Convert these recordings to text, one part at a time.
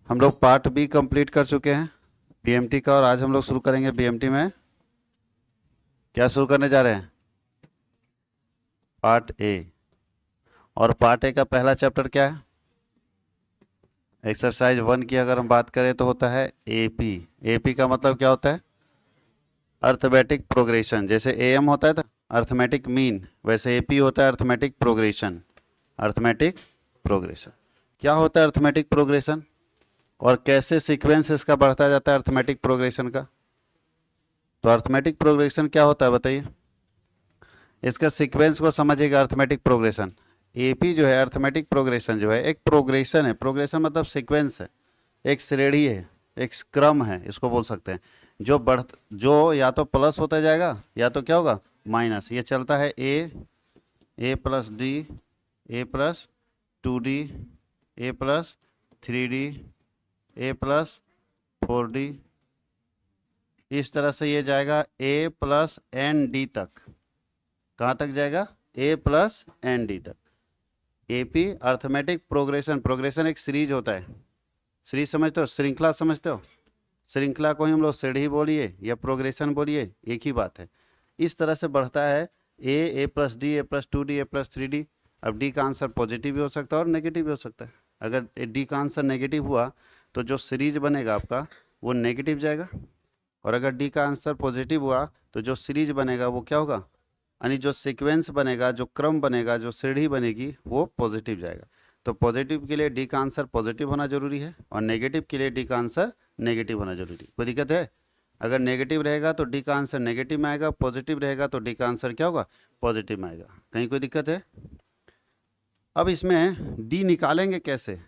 हम लोग part B complete कर चुके हैं बीएमटी का, और आज हम लोग शुरू करेंगे बीएमटी में। क्या शुरू करने जा रहे हैं? Part A. और पार्ट ए का पहला चैप्टर क्या है? एक्सरसाइज 1 की अगर हम बात करें तो होता है एपी। एपी का मतलब क्या होता है? Arithmetic progression. जैसे एएम होता है था अर्थमेटिक मीन, वैसे एपी होता है अर्थमेटिक प्रोग्रेशन। अर्थमेटिक प्रोग्रेशन क्या होता है? अर्थमेटिक प्रोग्रेशन और कैसे सीक्वेंस इसका बढ़ता जाता है अर्थमेटिक प्रोग्रेशन का। तो अर्थमेटिक प्रोग्रेशन क्या होता है बताइए? इसका सीक्वेंस को समझिएगा। अर्थमेटिक प्रोग्रेशन एपी जो है, अर्थमेटिक प्रोग्रेशन जो है एक प्रोग्रेशन है। प्रोग्रेशन मतलब सीक्वेंस है, एक श्रेणी है, एक क्रम है, इसको बोल सकते हैं। जो या तो प्लस होता जाएगा या तो क्या होगा, माइनस। ये चलता है A plus D, A plus 2D, A plus 3D, A plus 4D। इस तरह से ये जाएगा ए प्लस एन डी तक। कहाँ तक जाएगा? ए प्लस एन डी तक। AP arithmetic progression. प्रोग्रेशन एक सीरीज होता है। सीरीज समझते हो? श्रृंखला समझते हो? श्रृंखला को ही हम लोग सीढ़ी बोलिए या प्रोग्रेशन बोलिए, एक ही बात है। इस तरह से बढ़ता है A plus D, A plus 2D, A plus 3D। अब डी का आंसर पॉजिटिव भी हो सकता है और नेगेटिव भी हो सकता है। अगर डी का आंसर नेगेटिव हुआ तो जो सीरीज बनेगा आपका वो नेगेटिव जाएगा, और अगर डी का आंसर पॉजिटिव हुआ तो जो सीरीज बनेगा वो क्या होगा, यानी जो सीक्वेंस बनेगा, जो क्रम बनेगा, जो सीढ़ी बनेगी वो पॉजिटिव जाएगा। तो पॉजिटिव के लिए डी का आंसर पॉजिटिव होना जरूरी है और नेगेटिव के लिए डी का आंसर नेगेटिव होना जरूरी है। कोई दिक्कत है? अगर नेगेटिव रहेगा तो डी का आंसर नेगेटिव में आएगा, पॉजिटिव रहेगा तो डी का आंसर क्या होगा, पॉजिटिव में आएगा। कहीं कोई दिक्कत है? अब इसमें डी निकालेंगे कैसे,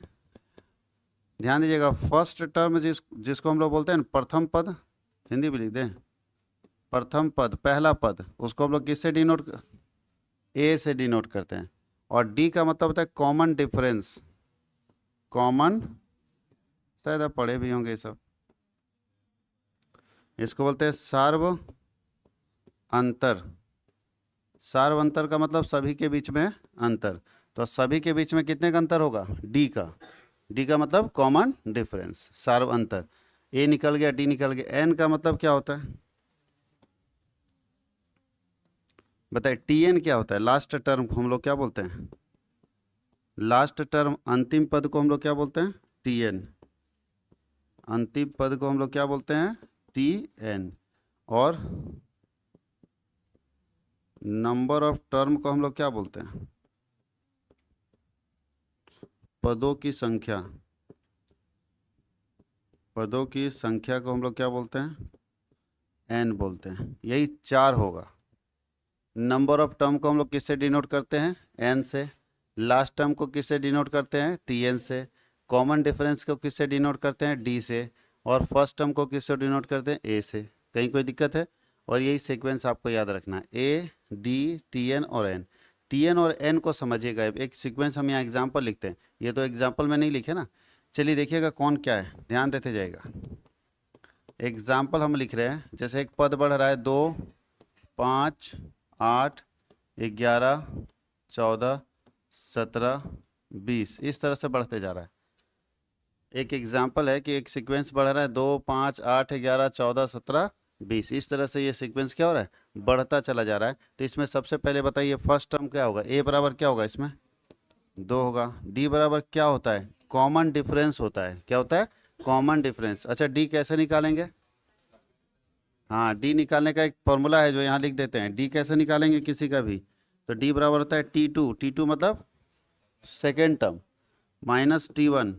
ध्यान दीजिएगा। फर्स्ट टर्म जिसको हम लोग बोलते हैं प्रथम पद, हिंदी भी लिख दें, प्रथम पद, पहला पद, उसको हम लोग किससे डिनोट, ए से डिनोट करते हैं। और डी का मतलब होता है कॉमन डिफरेंस। कॉमन, शायद आप पढ़े भी होंगे ये सब। इसको बोलते हैं सार्व अंतर। सार्व अंतर का मतलब सभी के बीच में अंतर। तो सभी के बीच में कितने का अंतर होगा? डी का। डी का मतलब कॉमन डिफरेंस, सार्व अंतर। ए निकल गया, डी निकल गया। एन का मतलब क्या होता है बताइए? टी एन क्या होता है? लास्ट टर्म को हम लोग क्या बोलते हैं? लास्ट टर्म, अंतिम पद को हम लोग क्या बोलते हैं? T N. अंतिम पद को हम लोग क्या बोलते हैं? T N. और नंबर ऑफ टर्म को हम लोग क्या बोलते हैं? पदों की संख्या। पदों की संख्या को हम लोग क्या बोलते हैं? एन बोलते हैं। यही 4 होगा। नंबर ऑफ टर्म को हम लोग किससे डिनोट करते हैं? एन से। लास्ट टर्म को किससे डिनोट करते हैं? टी एन से। कॉमन डिफरेंस को किससे डिनोट करते हैं? डी से। और फर्स्ट टर्म को किससे डिनोट करते हैं? ए से। कहीं कोई दिक्कत है? और यही सीक्वेंस आपको याद रखना है, ए डी टी एन और एन। टी एन और एन को समझिएगा। एक सीक्वेंस हम यहाँ एग्जाम्पल लिखते हैं, ये तो एग्जाम्पल में नहीं लिखे ना। चलिए देखिएगा कौन क्या है, ध्यान देते जाएगा। एग्जाम्पल हम लिख रहे हैं, जैसे एक पद बढ़ रहा है 2, 5, 8, 11, 14, 17, 20, इस तरह से बढ़ते जा रहा है। एक एग्जाम्पल है कि एक सीक्वेंस बढ़ रहा है 2, 5, 8, 11, 14, 17, 20, इस तरह से ये सीक्वेंस क्या हो रहा है, बढ़ता चला जा रहा है। तो इसमें सबसे पहले बताइए फर्स्ट टर्म क्या होगा? ए बराबर क्या होगा इसमें? 2 होगा। डी बराबर क्या होता है? कॉमन डिफरेंस होता है। क्या होता है? Common difference. अच्छा, डी कैसे निकालेंगे? हाँ, डी निकालने का एक फॉर्मूला है जो यहाँ लिख देते हैं। डी कैसे निकालेंगे किसी का भी? तो डी बराबर होता है T2। T2 मतलब सेकेंड टर्म, माइनस T1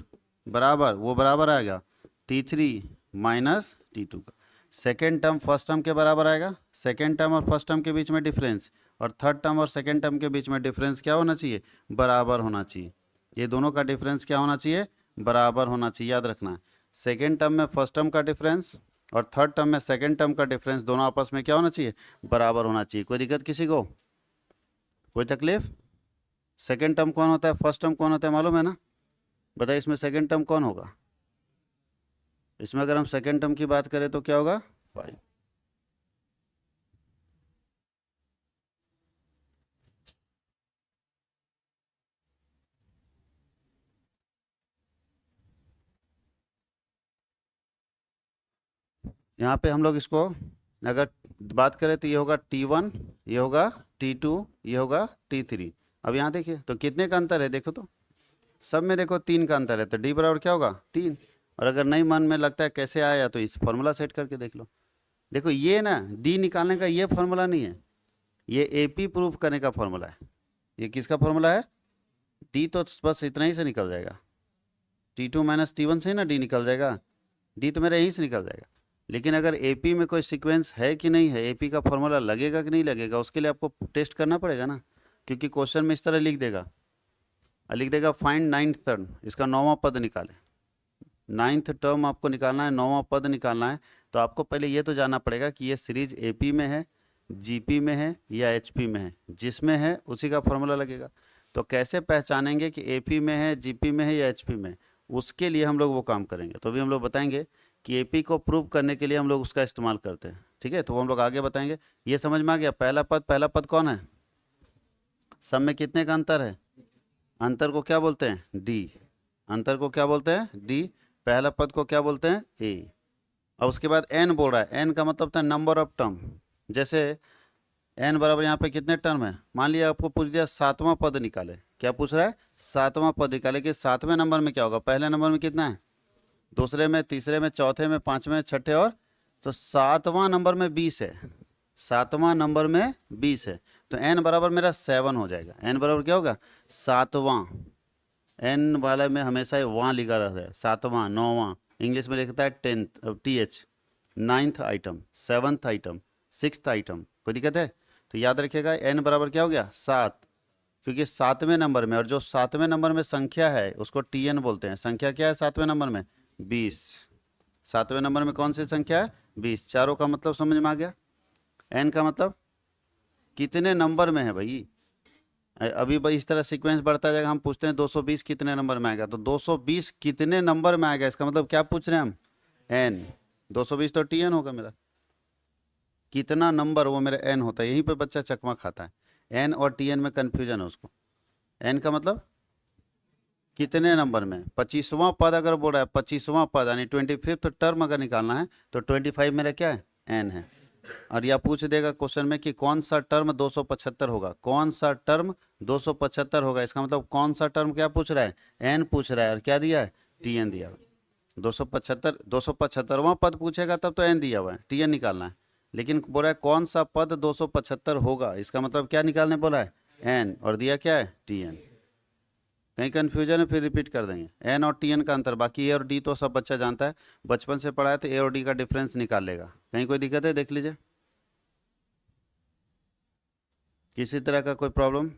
बराबर, वो बराबर आएगा T3 माइनस T2 का। सेकेंड टर्म फर्स्ट टर्म के बराबर आएगा। सेकेंड टर्म और फर्स्ट टर्म के बीच में डिफरेंस, और थर्ड टर्म और सेकेंड टर्म के बीच में डिफरेंस क्या होना चाहिए? बराबर होना चाहिए। ये दोनों का डिफरेंस क्या होना चाहिए? बराबर होना चाहिए, याद रखना है। सेकेंड टर्म में फर्स्ट टर्म का डिफरेंस और थर्ड टर्म में सेकेंड टर्म का डिफरेंस दोनों आपस में क्या होना चाहिए? बराबर होना चाहिए। कोई दिक्कत किसी को? कोई तकलीफ? सेकेंड टर्म कौन होता है, फर्स्ट टर्म कौन होता है, मालूम है ना? बताइए इसमें सेकेंड टर्म कौन होगा? इसमें अगर हम सेकेंड टर्म की बात करें तो क्या होगा? 5। यहाँ पे हम लोग इसको अगर बात करें तो ये होगा T1, ये होगा T2, ये होगा T3। अब यहाँ देखिए तो कितने का अंतर है, देखो तो सब में देखो 3 का अंतर है, तो D बराबर क्या होगा 3। और अगर नहीं मन में लगता है कैसे आया तो इस फॉर्मूला सेट करके देख लो। देखो ये ना D निकालने का ये फॉर्मूला नहीं है, ये AP प्रूफ करने का फॉर्मूला है। ये किसका फॉर्मूला है? D तो बस इतना ही से निकल जाएगा, T2 माइनस T1 से ही ना D निकल जाएगा, D तो मेरा यहीं से निकल जाएगा। लेकिन अगर AP में कोई सीक्वेंस है कि नहीं है, AP का फॉर्मूला लगेगा कि नहीं लगेगा, उसके लिए आपको टेस्ट करना पड़ेगा ना, क्योंकि क्वेश्चन में इस तरह लिख देगा फाइंड 9th टर्म, इसका 9वां पद निकाले। 9th टर्म आपको निकालना है, 9वां पद निकालना है, तो आपको पहले ये तो जानना पड़ेगा कि ये सीरीज AP में है, GP में है या HP में है। जिसमें है उसी का फॉर्मूला लगेगा। तो कैसे पहचानेंगे कि AP में है, GP में है या HP में है, उसके लिए हम लोग वो काम करेंगे। तो अभी हम लोग बताएंगे कि AP को प्रूव करने के लिए हम लोग उसका इस्तेमाल करते हैं, ठीक है। तो वो हम लोग आगे बताएंगे। ये समझ में आ गया? पहला पद कौन है? सब में कितने का अंतर है? अंतर को क्या बोलते हैं? D। अंतर को क्या बोलते हैं? D। पहला पद को क्या बोलते हैं? A। और उसके बाद n बोल रहा है, n का मतलब था नंबर ऑफ टर्म। जैसे n बराबर यहाँ पे कितने टर्म है, मान लिया आपको पूछ दिया 7वां पद निकाले। क्या पूछ रहा है? 7वां पद निकाले कि 7वें नंबर में क्या होगा। पहले नंबर में कितना है, दूसरे में, तीसरे में, चौथे में, पांचवें, छठे और, तो 7वां नंबर में 20 है। 7वां नंबर में 20 है, तो n बराबर मेरा 7 हो जाएगा। n बराबर क्या होगा? 7वां। n वाला में हमेशा वहाँ लिखा रहता है, 7वां, 9वां, इंग्लिश में लिखता है 10th, TH, 9th item, 7th item, 6th item. कोई दिक्कत है? तो याद रखिएगा n बराबर क्या हो गया? 7, क्योंकि 7वें नंबर में, और जो 7वें नंबर में संख्या है उसको TN बोलते हैं। संख्या क्या है 7वें नंबर में? 20। 7वें नंबर में कौन सी संख्या है? 20। चारों का मतलब समझ में आ गया? n का मतलब कितने नंबर में है भाई। अभी भाई इस तरह सीक्वेंस बढ़ता जाएगा, हम पूछते हैं 220 कितने नंबर में आएगा, तो 220 कितने नंबर में आएगा, इसका मतलब क्या पूछ रहे हैं हम? n। 220 तो TN होगा मेरा। कितना नंबर, वो मेरा n होता है। यहीं पे बच्चा चकमा खाता है, n और TN में कंफ्यूजन है उसको। n का मतलब कितने नंबर में। 25वां पद अगर बोल रहा है, 25वां पद यानी 25th टर्म अगर निकालना है, तो 25 मेरा क्या है? n है। और यह पूछ देगा क्वेश्चन में कि कौन सा टर्म 275 होगा, कौन सा टर्म 275 होगा। इसका मतलब कौन सा टर्म क्या पूछ रहा है? n पूछ रहा है, और क्या दिया है? TN दिया हुआ। 275वां पद पूछेगा तब तो n दिया हुआ है, TN निकालना है। लेकिन बोल रहा है कौन सा पद 275 होगा, इसका मतलब क्या निकालने बोला है? n, और दिया क्या है? TN। कहीं कंफ्यूजन है फिर रिपीट कर देंगे। n और TN का अंतर, बाकी a और d तो सब बच्चा जानता है, बचपन से पढ़ा है, तो a और d का डिफरेंस निकाल लेगा। कहीं कोई दिक्कत है? देख लीजिए, किसी तरह का कोई प्रॉब्लम?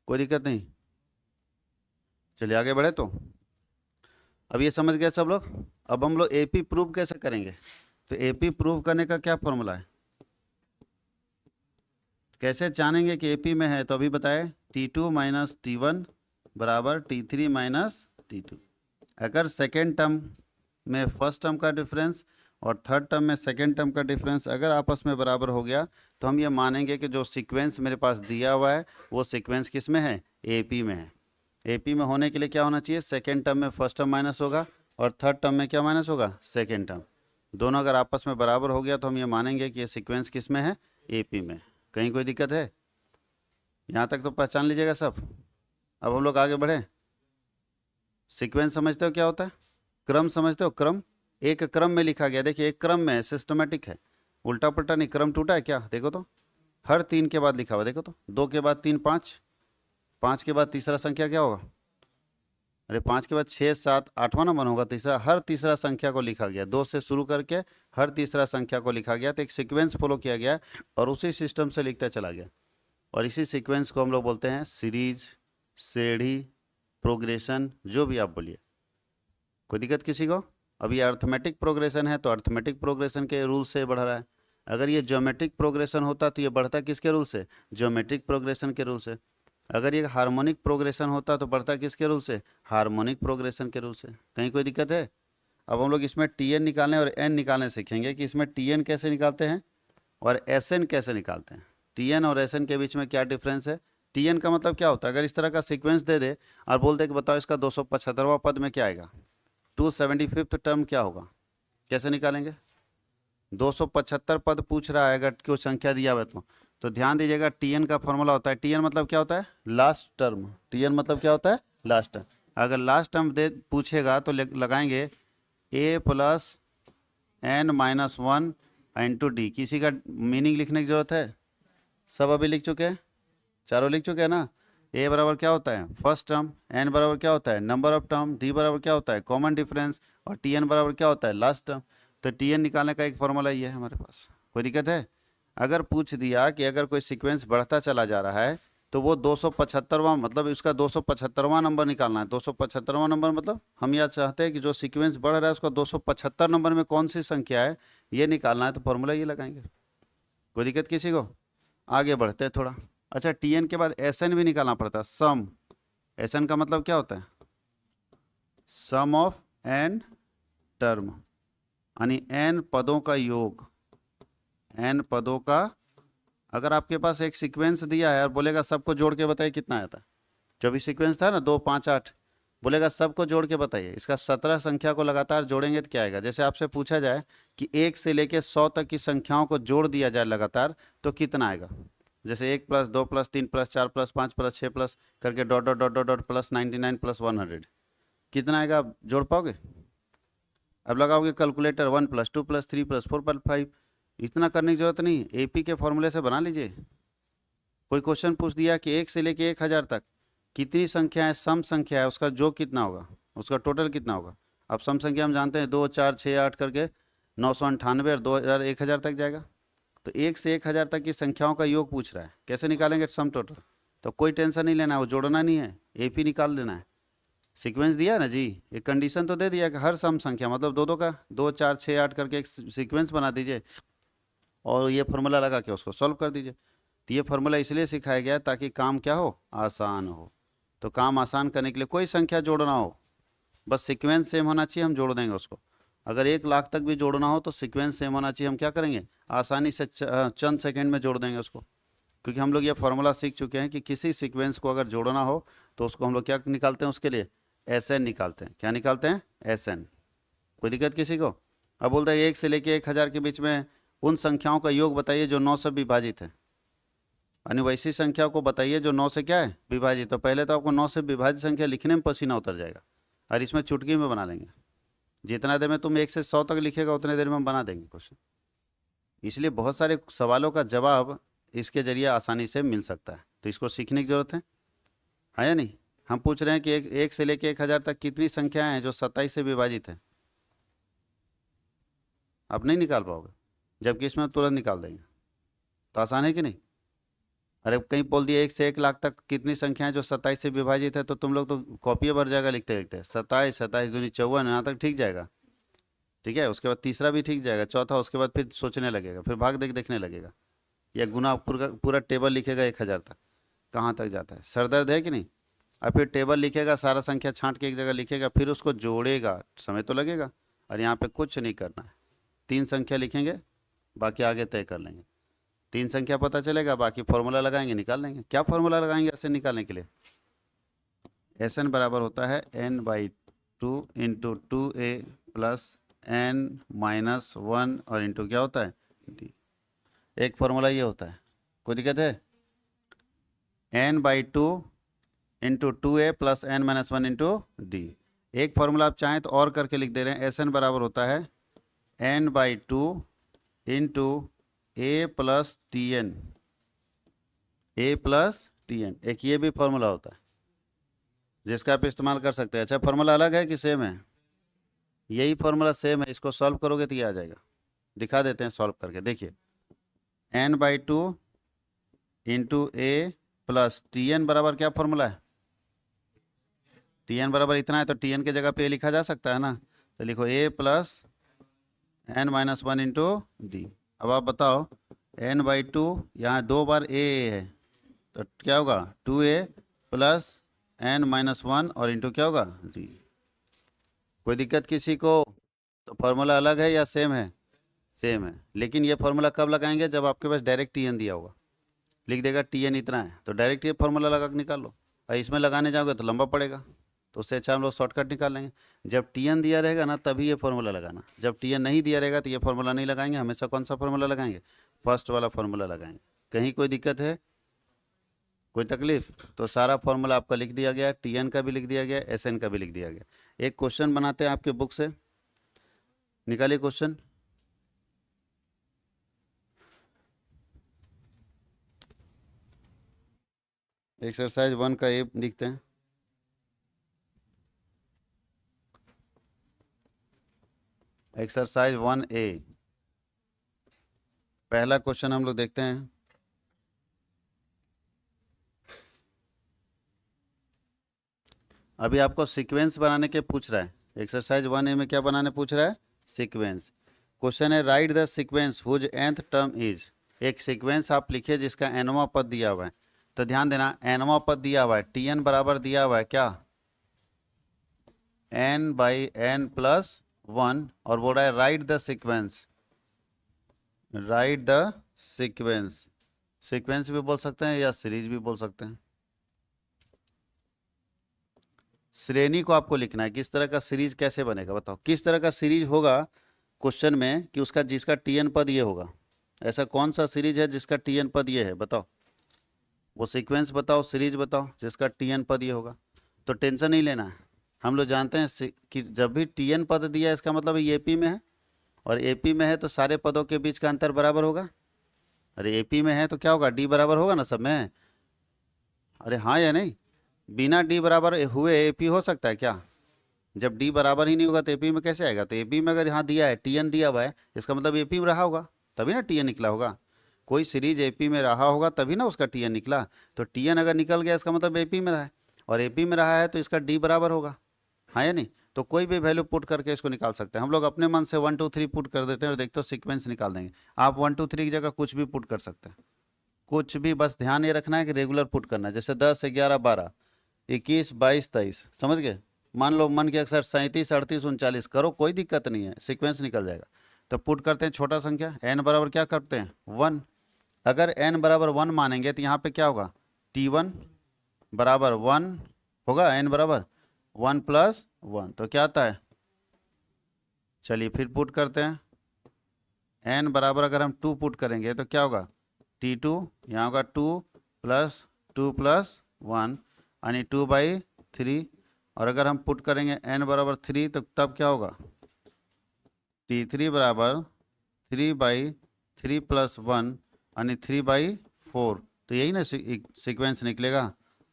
कोई दिक्कत नहीं? चलिए आगे बढ़े। तो अब ये समझ गए सब लोग। अब हम लोग AP प्रूव कैसे करेंगे। तो AP प्रूव करने का क्या फॉर्मूला है, कैसे जानेंगे कि AP में है। तो अभी बताए T2 माइनस T1 बराबर T3 माइनस T2। अगर सेकेंड टर्म में फर्स्ट टर्म का डिफरेंस और थर्ड टर्म में सेकेंड टर्म का डिफरेंस अगर आपस में बराबर हो गया, तो हम ये मानेंगे कि जो सीक्वेंस मेरे पास दिया हुआ है वो सीक्वेंस किस में है? AP में है। AP में होने के लिए क्या होना चाहिए? सेकेंड टर्म में फर्स्ट टर्म माइनस होगा, और थर्ड टर्म में क्या माइनस होगा? Second term. दोनों अगर आपस में बराबर हो गया तो हम ये मानेंगे कि ये सीक्वेंस किस में है? AP में। कहीं कोई दिक्कत है? यहाँ तक तो पहचान लीजिएगा सब। अब हम लोग आगे बढ़े। सीक्वेंस समझते हो क्या होता है? क्रम समझते हो? क्रम एक क्रम में लिखा गया, देखिए एक क्रम में सिस्टमेटिक है, उल्टा पुल्टा नहीं। क्रम टूटा है क्या? देखो तो, हर 3 के बाद लिखा हुआ, देखो तो, 2 के बाद 3 5, 5 के बाद तीसरा संख्या क्या होगा? अरे 5 के बाद 6 7 8वां नंबर होगा तीसरा। हर तीसरा संख्या को लिखा गया, 2 से शुरू करके हर तीसरा संख्या को लिखा गया। तो एक सीक्वेंस फॉलो किया गया और उसी सिस्टम से लिखता चला गया, और इसी सीक्वेंस को हम लोग बोलते हैं सीरीज, श्रेणी, प्रोग्रेशन, जो भी आप बोलिए। कोई दिक्कत किसी को? अब ये अर्थमेटिक प्रोग्रेशन है तो अर्थमेटिक प्रोग्रेशन के रूल से बढ़ रहा है। अगर ये ज्योमेट्रिक प्रोग्रेशन होता तो ये बढ़ता किसके रूल से? ज्योमेट्रिक प्रोग्रेशन के रूल से। अगर ये हार्मोनिक प्रोग्रेशन होता तो बढ़ता किसके रूल से? हार्मोनिक प्रोग्रेशन के रूल से। कहीं कोई दिक्कत है? अब हम लोग इसमें TN निकालने और N निकालने सीखेंगे कि इसमें TN कैसे निकालते हैं और SN कैसे निकालते हैं। टी एन और एस एन के बीच में क्या डिफरेंस है? टी एन का मतलब क्या होता है? अगर इस तरह का सीक्वेंस दे दे और बोल दे कि बताओ इसका 275वां पद में क्या आएगा, 275th टर्म क्या होगा, कैसे निकालेंगे? 275 पद पूछ रहा है अगर कोई संख्या दिया हुआ तो ध्यान दीजिएगा टीएन का फॉर्मूला होता है, टीएन मतलब क्या होता है? Last term. टीएन मतलब क्या होता है? Last term. अगर लास्ट टर्म दे पूछेगा तो लगाएंगे A plus N minus one into D. किसी का मीनिंग लिखने की जरूरत है? सब अभी लिख चुके हैं, चारों लिख चुके हैं ना। ए बराबर क्या होता है? First term. एन बराबर क्या होता है? Number of term. डी बराबर क्या होता है? Common difference. और टी एन बराबर क्या होता है? Last term. तो टी एन निकालने का एक फॉर्मूला ये है हमारे पास। कोई दिक्कत है? अगर पूछ दिया कि अगर कोई सीक्वेंस बढ़ता चला जा रहा है तो वो 275वां मतलब उसका 275वां नंबर निकालना है। 275वां नंबर मतलब हम यह चाहते हैं कि जो सीक्वेंस बढ़ रहा है उसका 275 नंबर में कौन सी संख्या है ये निकालना है, तो फॉर्मूला ये लगाएंगे। कोई दिक्कत किसी को? आगे बढ़ते हैं थोड़ा। अच्छा, टी एन के बाद एस एन भी निकालना पड़ता है, सम। एस एन का मतलब क्या होता है? सम ऑफ एन टर्म, यानी एन पदों का योग। एन पदों का, अगर आपके पास एक सीक्वेंस दिया है और बोलेगा सबको जोड़ के बताइए कितना आया था, जो भी सीक्वेंस था ना 2 5 8, बोलेगा सबको जोड़ के बताइए, इसका 17 संख्या को लगातार जोड़ेंगे तो क्या आएगा? जैसे आपसे पूछा जाए कि 1 से लेके 100 तक की संख्याओं को जोड़ दिया जाए लगातार तो कितना आएगा? जैसे 1 plus 2 plus 3 plus 4 plus 5 plus 6 plus करके dot dot dot dot dot plus 99 plus 100, कितना आएगा? आप जोड़ पाओगे? अब लगाओगे calculator, 1 plus 2 plus 3 plus 4 plus 5। इतना करने की जरूरत नहीं, एपी के फॉर्मूले से बना लीजिए। कोई क्वेश्चन पूछ दिया कि 1 से लेके 1000 तक कितनी संख्या है, सम संख्या है, उसका जो कितना होगा, उसका टोटल कितना होगा? अब सम संख्या हम जानते हैं 2 4 6 8 करके 998 और 2000 1000 तक जाएगा। तो 1 से 1000 तक की संख्याओं का योग पूछ रहा है, कैसे निकालेंगे सम टोटल? तो कोई टेंशन नहीं लेना है, वो जोड़ना नहीं है, एपी निकाल लेना है। सीक्वेंस दिया ना जी, एक कंडीशन तो दे दिया कि हर सम संख्या मतलब दो दो का 2 4 6 8 करके एक सीक्वेंस बना दीजिए और ये फार्मूला लगा के उसको सॉल्व कर दीजिए। तो ये फार्मूला इसलिए सिखाया गया ताकि काम क्या हो? आसान हो। तो काम आसान करने के लिए कोई संख्या जोड़ना हो, बस सीक्वेंस सेम होना चाहिए, हम जोड़ देंगे उसको। अगर 1 लाख तक भी जोड़ना हो तो सीक्वेंस सेम होना चाहिए, हम क्या करेंगे? आसानी से चंद सेकेंड में जोड़ देंगे उसको। क्योंकि हम लोग ये फार्मूला सीख चुके हैं कि किसी सीक्वेंस को अगर जोड़ना हो तो उसको हम लोग क्या निकालते हैं? उसके लिए एस एन निकालते हैं। क्या निकालते हैं? S N. कोई दिक्कत किसी को? अब बोलते हैं 1 से लेके 1000 के बीच में उन संख्याओं का योग बताइए जो 9 से विभाजित है, यानी वैसी संख्या को बताइए जो 9 से क्या है? विभाजित। तो पहले तो आपको 9 से विभाजित संख्या लिखने में पसीना उतर जाएगा, और इसमें चुटकी में बना लेंगे। जितना देर में तुम 1 से 100 तक लिखेगा उतने देर में हम बना देंगे क्वेश्चन। इसलिए बहुत सारे सवालों का जवाब इसके जरिए आसानी से मिल सकता है, तो इसको सीखने की जरूरत है या नहीं? हम पूछ रहे हैं कि 1 से लेके 1000 तक कितनी संख्याएं हैं जो 27 से विभाजित है? आप नहीं निकाल पाओगे, जबकि इसमें तुरंत निकाल देंगे। तो आसान है कि नहीं? अरे कहीं बोल दिया 1 से 1 लाख तक कितनी संख्याएं जो 27 से विभाजित है, तो तुम लोग तो कॉपी भर जाएगा लिखते लिखते। 27 27 दूनी 54, यहाँ तक ठीक जाएगा, ठीक है। उसके बाद तीसरा भी ठीक जाएगा, चौथा, उसके बाद फिर सोचने लगेगा, फिर भाग देखने लगेगा, या गुना पूरा पूरा टेबल लिखेगा 1000 तक, कहाँ तक जाता है? सर दर्द है कि नहीं? और फिर टेबल लिखेगा, सारा संख्या छांट के एक जगह लिखेगा, फिर उसको जोड़ेगा, समय तो लगेगा। और यहाँ पे कुछ नहीं करना है, 3 संख्या लिखेंगे, बाकी आगे तय कर लेंगे। 3 संख्या पता चलेगा, बाकी फॉर्मूला लगाएंगे, निकाल लेंगे। क्या फॉर्मूला लगाएंगे ऐसे निकालने के लिए? एस एन बराबर होता है n/2 into 2a plus n minus 1 और इंटू क्या होता है? d। एक फॉर्मूला ये होता है, कोई दिक्कत है? n/2 into 2a plus n minus 1 into D. एक फॉर्मूला आप चाहें तो और करके लिख दे रहे हैं, एस एन बराबर होता है n/2 into a plus T N. A plus T N, एक ये भी फॉर्मूला होता है जिसका आप इस्तेमाल कर सकते हैं। अच्छा, फॉर्मूला अलग है कि सेम है? यही फॉर्मूला सेम है, इसको सॉल्व करोगे तो ये आ जाएगा। दिखा देते हैं सॉल्व करके, देखिए। n/2 इंटू ए प्लस टी एन बराबर क्या फॉर्मूला है? टी एन बराबर इतना है तो टी एन के जगह पे लिखा जा सकता है ना, तो लिखो a plus n minus 1 into D. अब आप बताओ n/2, यहाँ 2 बार a है तो क्या होगा? 2a प्लस n माइनस 1 और इंटू क्या होगा? डी। कोई दिक्कत किसी को? तो फॉर्मूला अलग है या सेम है? सेम है, लेकिन ये फॉर्मूला कब लगाएंगे? जब आपके पास डायरेक्ट टी एन दिया होगा। लिख देगा टी एन इतना है, तो डायरेक्ट ये फॉर्मूला लगा के निकाल लो। और इसमें लगाने जाओगे तो लंबा पड़ेगा, तो उससे अच्छा हम लोग शॉर्टकट निकाल लेंगे। जब टी एन दिया रहेगा ना तभी ये फॉर्मूला लगाना, जब टी एन नहीं दिया रहेगा तो ये फॉर्मूला नहीं लगाएंगे। हमेशा कौन सा फॉर्मूला लगाएंगे? फर्स्ट वाला फॉर्मूला लगाएंगे। कहीं कोई दिक्कत है, कोई तकलीफ? तो सारा फॉर्मूला आपका लिख दिया गया, टी एन का भी लिख दिया गया, एस एन का भी लिख दिया गया। एक क्वेश्चन बनाते हैं आपके बुक से, निकालिए क्वेश्चन। एक्सरसाइज 1 का ए लिखते हैं। एक्सरसाइज 1A पहला क्वेश्चन हम लोग देखते हैं। अभी आपको सीक्वेंस बनाने के पूछ रहा है। एक्सरसाइज 1A में क्या बनाने पूछ रहा है? सीक्वेंस। क्वेश्चन है write the sequence whose nth term is. एक सीक्वेंस आप लिखिए जिसका nवां पद दिया हुआ है। तो ध्यान देना, nवां पद दिया हुआ है, Tn बराबर दिया हुआ है क्या? n/n+1, और बोल रहा है write the sequence. Right the sequence, sequence भी बोल सकते हैं या सीरीज भी बोल सकते हैं। श्रेणी को आपको लिखना है, किस तरह का सीरीज कैसे बनेगा बताओ, किस तरह का सीरीज होगा क्वेश्चन में कि उसका जिसका टीएन पद ये होगा। ऐसा कौन सा सीरीज है जिसका टीएन पद ये है? बताओ, वो सीक्वेंस बताओ, सीरीज बताओ जिसका टीएन पद ये होगा। तो टेंशन नहीं लेना है, हम लोग जानते हैं कि जब भी टीएन पद दिया है इसका मतलब ये एपी में है, और एपी में है तो सारे पदों के बीच का अंतर बराबर होगा। अरे एपी में है तो क्या होगा? डी बराबर होगा ना सब में। अरे हाँ या नहीं? बिना डी बराबर हुए एपी हो सकता है क्या? जब डी बराबर ही नहीं होगा तो एपी में कैसे आएगा? तो एपी में अगर यहाँ दिया है, टीएन दिया हुआ है, इसका मतलब एपी में रहा होगा तभी ना टीएन निकला होगा। कोई सीरीज एपी में रहा होगा तभी ना उसका टीएन निकला। तो टीएन अगर निकल गया इसका मतलब एपी में रहा है, और एपी में रहा है तो इसका डी बराबर होगा, हाँ या नहीं? तो कोई भी वैल्यू पुट करके इसको निकाल सकते हैं। हम लोग अपने मन से 1 2 3 पुट कर देते हैं और देखते हो सीक्वेंस निकाल देंगे। आप 1 2 3 की जगह कुछ भी पुट कर सकते हैं, कुछ भी, बस ध्यान ये रखना है कि रेगुलर पुट करना है। जैसे 10 11 12 21 22 23, समझ गए? मान लो मन के अक्सर 37 38 39 करो, कोई दिक्कत नहीं है, सीक्वेंस निकल जाएगा। तो पुट करते हैं छोटा संख्या, एन बराबर क्या करते हैं? 1। अगर एन बराबर 1 मानेंगे तो यहाँ पे क्या होगा? T1 बराबर 1 होगा, एन बराबर 1 + 1, तो क्या आता है? चलिए फिर पुट करते हैं। एन बराबर अगर हम 2 पुट करेंगे तो क्या होगा? T2 यहाँ होगा 2 + 2 + 1 यानी 2/3, और अगर हम पुट करेंगे n बराबर 3 तो तब क्या होगा? T3 बराबर 3/3 + 1 यानी 3/4। तो यही ना सीक्वेंस निकलेगा,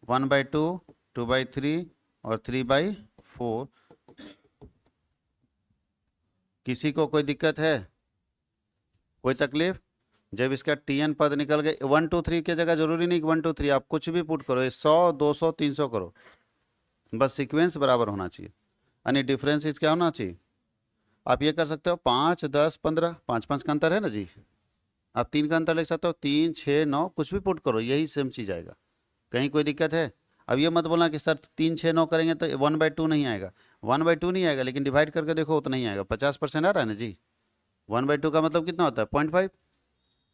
1/2 2/3 और 3/4। किसी को कोई दिक्कत है, कोई तकलीफ? जब इसका टीएन पद निकल गए, 1 2 3 की जगह जरूरी नहीं कि 1 2 3, आप कुछ भी पुट करो, 100 200 300 करो, बस सीक्वेंस बराबर होना चाहिए, यानी डिफरेंस इस क्या होना चाहिए। आप ये कर सकते हो 5 10 15, 5 5 का अंतर है ना जी, आप 3 का अंतर ले सकते हो, 3 6 9 कुछ भी पुट करो, यही सेम चीज़ आएगा। कहीं कोई दिक्कत है? अब ये मत बोलना कि सर 3 6 9 करेंगे तो 1/2 नहीं आएगा। 1/2 नहीं आएगा, लेकिन डिवाइड करके देखो उतना ही आएगा, 50% आ रहा है ना जी। 1/2 का मतलब कितना होता है? 0.5।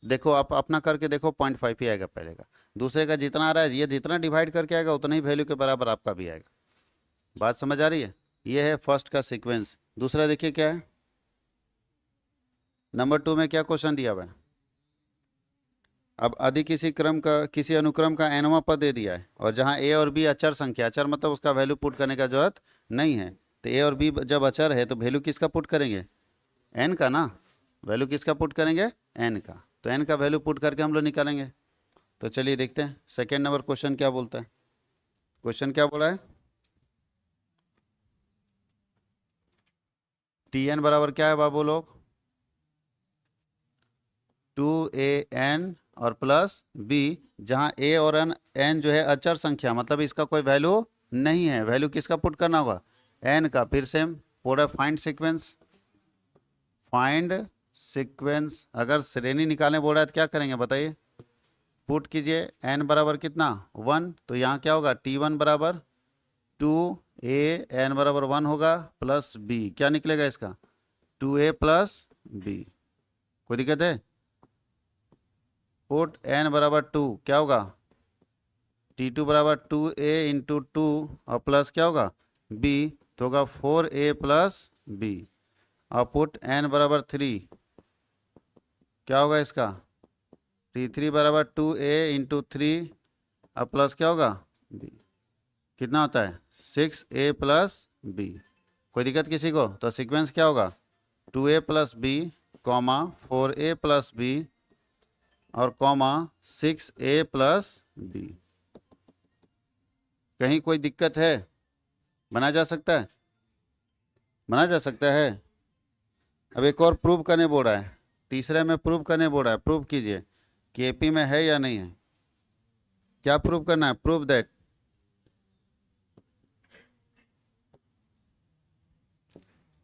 देखो आप अपना करके देखो, 0.5 ही आएगा पहले का। दूसरे का जितना आ रहा है, ये जितना डिवाइड करके आएगा उतना ही वैल्यू के बराबर आपका भी आएगा। बात समझ आ रही है? ये है फर्स्ट का सीक्वेंस। दूसरा देखिए क्या है, नंबर 2 में क्या क्वेश्चन दिया हुआ है। अब यदि किसी अनुक्रम का nवां पद दे दिया है, और जहां a और b अचर संख्या, अचर मतलब उसका वैल्यू पुट करने का जरूरत नहीं है, तो a और b जब अचर है तो वैल्यू किसका पुट करेंगे? n का ना। वैल्यू किसका पुट करेंगे? n का। तो n का वैल्यू पुट करके हम लोग निकालेंगे। तो चलिए देखते हैं सेकेंड नंबर क्वेश्चन क्या बोलता है। क्वेश्चन क्या बोला है? Tn बराबर क्या है बाबू लोग? 2an और प्लस b, जहां a और n जो है अचर संख्या, मतलब इसका कोई वैल्यू नहीं है। वैल्यू किसका पुट करना होगा? n का। फिर सेम पूरा फाइंड सीक्वेंस, फाइंड सीक्वेंस। अगर श्रेणी निकालने बोल रहा है तो क्या करेंगे बताइए? पुट कीजिए, n बराबर कितना? 1, तो यहाँ क्या होगा? T1 बराबर 2a, n बराबर 1 होगा, प्लस b, क्या निकलेगा इसका? 2a + b। कोई दिक्कत है? पुट n बराबर 2 क्या होगा, T2 बराबर 2a इंटू 2 और प्लस क्या होगा b, तो होगा 4a प्लस b। और पुट n बराबर 3 क्या होगा इसका, T3 बराबर 2a इंटू 3 और प्लस क्या होगा b, कितना होता है 6a प्लस b। कोई दिक्कत किसी को, तो सीक्वेंस क्या होगा 2a plus b comma 4a plus b और कॉमा 6a प्लस b। कहीं कोई दिक्कत है, बना जा सकता है, बना जा सकता है। अब एक और प्रूव करने बोल रहा है, तीसरे में प्रूव करने बोल रहा है, प्रूव कीजिए कि एपी में है या नहीं है। क्या प्रूव करना है, prove that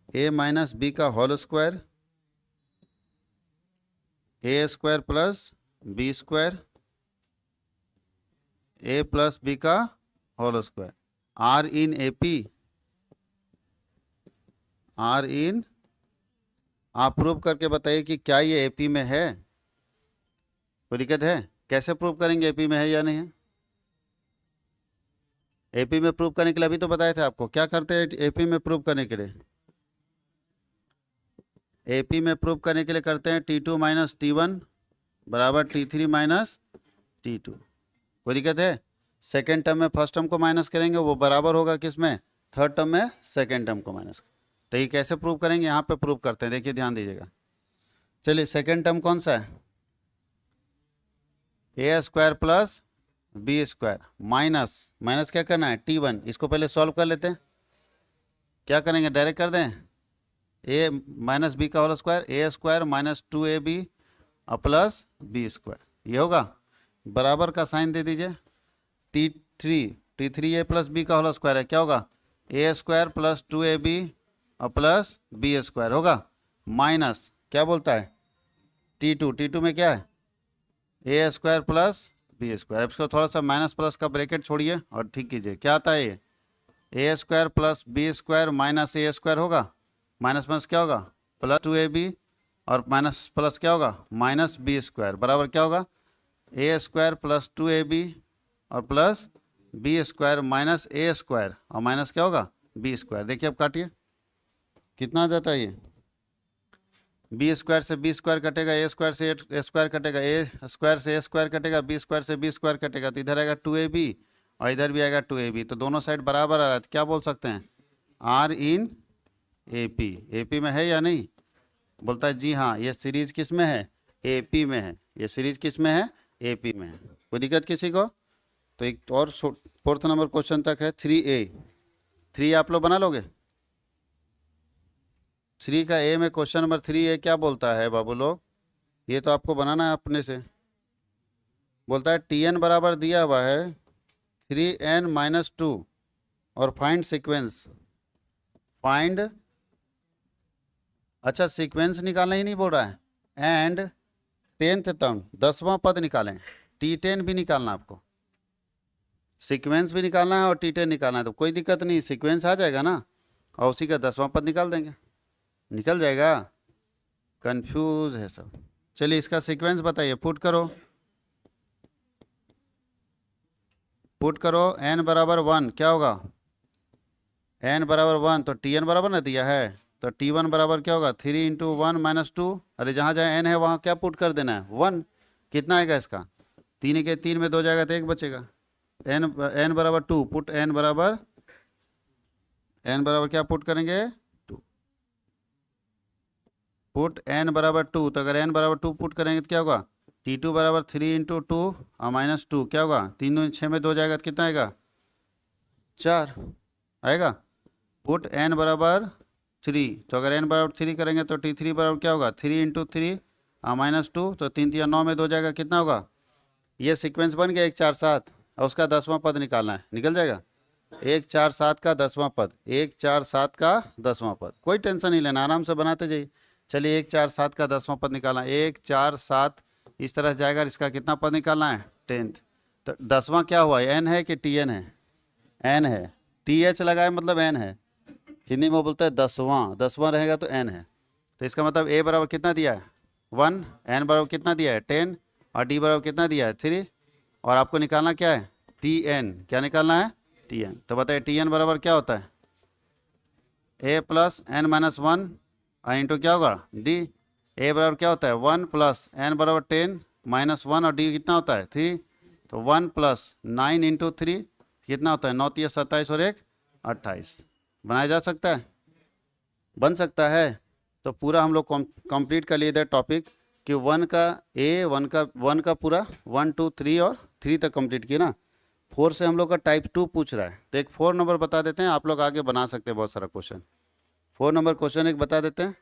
a minus B का whole square A square plus B square A plus B का whole square are in AP, are in, आप प्रूव करके बताइए कि क्या ये एपी में है। कोई दिक्कत है, कैसे प्रूव करेंगे एपी में है या नहीं है। एपी में प्रूव करने के लिए अभी तो बताए थे आपको, क्या करते हैं एपी में प्रूव करने के लिए, एपी में प्रूव करने के लिए करते हैं T2 माइनस T1 बराबर T3 माइनस T2। कोई दिक्कत है, सेकेंड टर्म में फर्स्ट टर्म को माइनस करेंगे, वो बराबर होगा किस में, थर्ड टर्म में सेकेंड टर्म को माइनस। तो ये कैसे प्रूव करेंगे, यहाँ पे प्रूव करते हैं, देखिए ध्यान दीजिएगा। चलिए सेकेंड टर्म कौन सा है, A square plus B square minus, minus क्या करना है T1, इसको पहले सॉल्व कर लेते हैं। क्या करेंगे, डायरेक्ट कर दें, ए माइनस बी का whole square A square minus 2ab और प्लस बी स्क्वायर, ये होगा, बराबर का साइन दे दीजिए। T3 ए प्लस बी का होल स्क्वायर है, क्या होगा ए स्क्वायर प्लस 2ab और प्लस बी स्क्वायर होगा, माइनस क्या बोलता है T2 में क्या है A square plus B square. इसको थोड़ा सा माइनस प्लस का ब्रैकेट छोड़िए और ठीक कीजिए, क्या आता है ये A square plus B square minus A square होगा, माइनस माइनस क्या होगा प्लस 2ab और माइनस प्लस क्या होगा माइनस बी स्क्वायर बराबर क्या होगा ए स्क्वायर प्लस 2ab और plus B square minus A square और माइनस क्या होगा बी स्क्वायर। देखिए अब काटिए कितना आ जाता है ये, बी स्क्वायर से बी स्क्वायर कटेगा, ए स्क्वायर से ए स्क्वायर कटेगा, ए स्क्वायर से ए स्क्वायर कटेगा, बी स्क्वायर से बी स्क्वायर कटेगा, तो इधर आएगा 2ab और इधर भी आएगा 2ab, तो दोनों साइड बराबर आ रहा है, तो क्या बोल सकते हैं आर इन एपी। एपी में है या नहीं, बोलता है जी हाँ, ये सीरीज किस में है एपी में है, ये सीरीज किस में है एपी में है। कोई दिक्कत किसी को, तो एक और फोर्थ नंबर क्वेश्चन तक है 3a, 3 आप लोग बना लोगे, 3 का ए में क्वेश्चन नंबर 3a क्या बोलता है बाबू लोग, ये तो आपको बनाना है अपने से। बोलता है Tn बराबर दिया हुआ है 3n माइनस 2 और फाइंड सीक्वेंस, फाइंड, अच्छा सीक्वेंस निकालना ही नहीं बोल रहा है, एंड 10th टर्म 10वां पद निकालें, T10 भी निकालना आपको, सीक्वेंस भी निकालना है और T10 निकालना है, तो कोई दिक्कत नहीं, सीक्वेंस आ जाएगा ना और उसी का 10वां पद निकाल देंगे, निकल जाएगा, कंफ्यूज है सब। चलिए इसका सीक्वेंस बताइए, पुट करो, पुट करो, n बराबर 1 क्या होगा, n बराबर 1 तो Tn बराबर ना दिया है, तो T1 बराबर क्या होगा 3 इंटू 1 माइनस 2, अरे जहाँ जहाँ n है वहाँ क्या पुट कर देना है 1, कितना आएगा इसका 3 के 3 में 2 जाएगा तो 1 बचेगा, n बराबर 2, पुट n बराबर क्या पुट करेंगे 2, पुट n बराबर 2, तो अगर n बराबर 2 पुट करेंगे तो क्या होगा T2 बराबर 3 इंटू 2 और माइनस 2 क्या होगा 3 दूनी 6 में 2 जाएगा तो कितना आएगा 4 आएगा, पुट n बराबर 3, तो अगर n बराबर 3 करेंगे तो T3 बराबर क्या होगा 3 इंटू 3 और माइनस 2, तो 3 या 9 में 2 जाएगा कितना होगा, ये सीक्वेंस बन गया 1 4 7 और उसका 10वां पद निकालना है, निकल जाएगा 1 4 7 का 10वां पद, 1 4 7 का 10वां पद, कोई टेंशन नहीं लेना, आराम से बनाते जाइए। चलिए 1 4 7 का 10वां पद निकालना, 1 4 7 इस तरह जाएगा, इसका कितना पद निकालना है 10th, तो 10वां क्या हुआ n है कि Tn है, n है, TH लगाए मतलब n है, हिंदी में बोलते हैं 10वां रहेगा तो n है, तो इसका मतलब a बराबर कितना दिया है 1, n बराबर कितना दिया है 10, और डी बराबर कितना दिया है 3, और आपको निकालना क्या है टी एन, क्या निकालना है टी एन। तो बताइए टी एन बराबर क्या होता है A plus N minus one into क्या होगा डी। ए बराबर क्या होता है 1 प्लस एन बराबर 10 माइनस 1 और डी कितना होता है 3, तो 1 प्लस 9 इंटू 3 कितना होता है 9 3 27 और 1 28। बनाया जा सकता है, बन सकता है। तो पूरा हम लोग कंप्लीट कर लिए थे टॉपिक कि 1 का ए 1 का पूरा 1 2 3 और 3 तक कंप्लीट किया ना। 4 से हम लोग का टाइप 2 पूछ रहा है, तो एक 4 नंबर बता देते हैं, आप लोग आगे बना सकते हैं बहुत सारा क्वेश्चन। 4 नंबर क्वेश्चन एक बता देते हैं।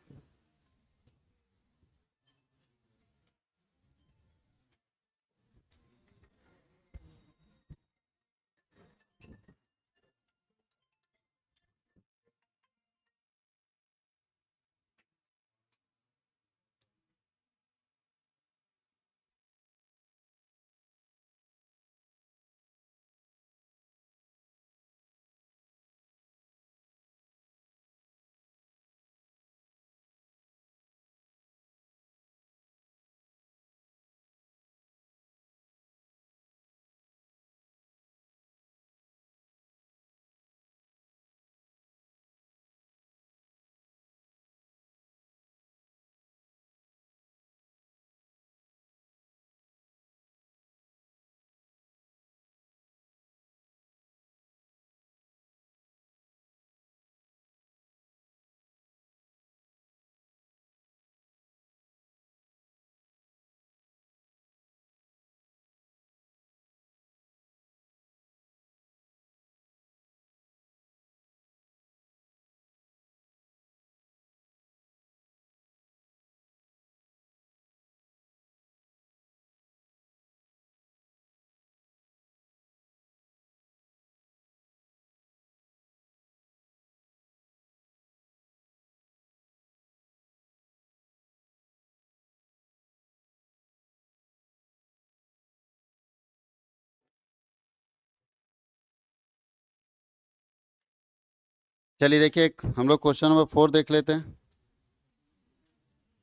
चलिए देखिए हम लोग क्वेश्चन नंबर 4 देख लेते हैं।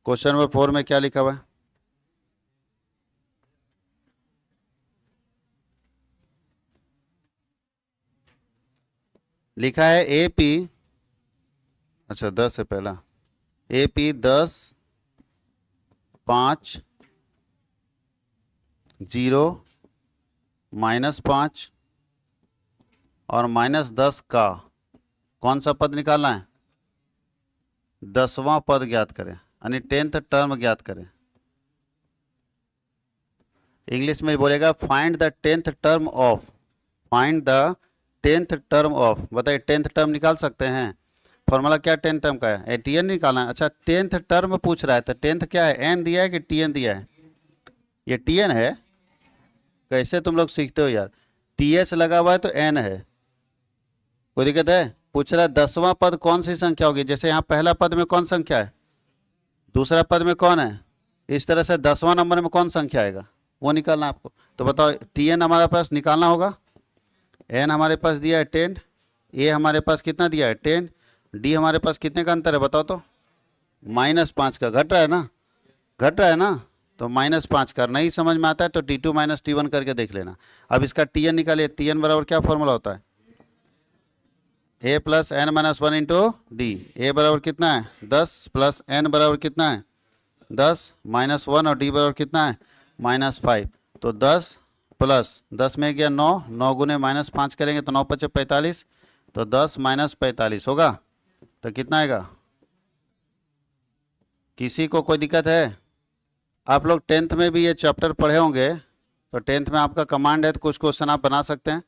क्वेश्चन नंबर 4 में क्या लिखा हुआ है, लिखा है ए पी, अच्छा 10 से पहला, ए पी 10 5 0 -5 और -10 का कौन सा पद निकालना है 10वां पद ज्ञात करें, यानी 10th टर्म ज्ञात करें। इंग्लिश में बोलेगा find the 10th term of, find the 10th term of. बताइए 10th टर्म निकाल सकते हैं, फॉर्मूला क्या 10th टर्म का है टी एन निकालना है। अच्छा 10th टर्म पूछ रहा है, तो 10th क्या है एन दिया है कि टी एन दिया है, ये टी एन है। कैसे तुम लोग सीखते हो यार, टी एच लगा हुआ है तो एन है, कोई दिक्कत है। पूछ रहा है 10वां पद कौन सी संख्या होगी, जैसे यहाँ पहला पद में कौन संख्या है, दूसरा पद में कौन है, इस तरह से 10वां नंबर में कौन संख्या आएगा वो निकालना आपको। तो बताओ टी एन हमारे पास निकालना होगा, एन हमारे पास दिया है 10, ए हमारे पास कितना दिया है 10, डी हमारे पास कितने का अंतर है बताओ तो, -5 का। घट रहा है ना, घट रहा है ना, तो -5 का। नहीं समझ में आता है तो T2 - T1 करके देख लेना। अब इसका टी एन निकालिए, टी एन बराबर क्या फॉर्मूला होता है A plus N minus 1 into D. A बराबर कितना है 10 प्लस एन बराबर कितना है 10 -1 और डी बराबर कितना है -5। तो 10 प्लस 10 में गया 9, 9 गुने -5 करेंगे तो 9 × 5 = 45, तो 10 - 45 होगा, तो कितना आएगा। किसी को कोई दिक्कत है, आप लोग 10th में भी ये चैप्टर पढ़े होंगे, तो 10th में आपका कमांड है तो कुछ क्वेश्चन आप बना सकते हैं।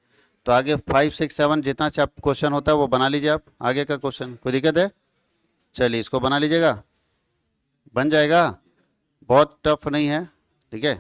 तो आगे 5 6 7 जितना क्वेश्चन होता है वो बना लीजिए आप, आगे का क्वेश्चन कोई दिक्कत है। चलिए इसको बना लीजिएगा, बन जाएगा, बहुत टफ नहीं है, ठीक है।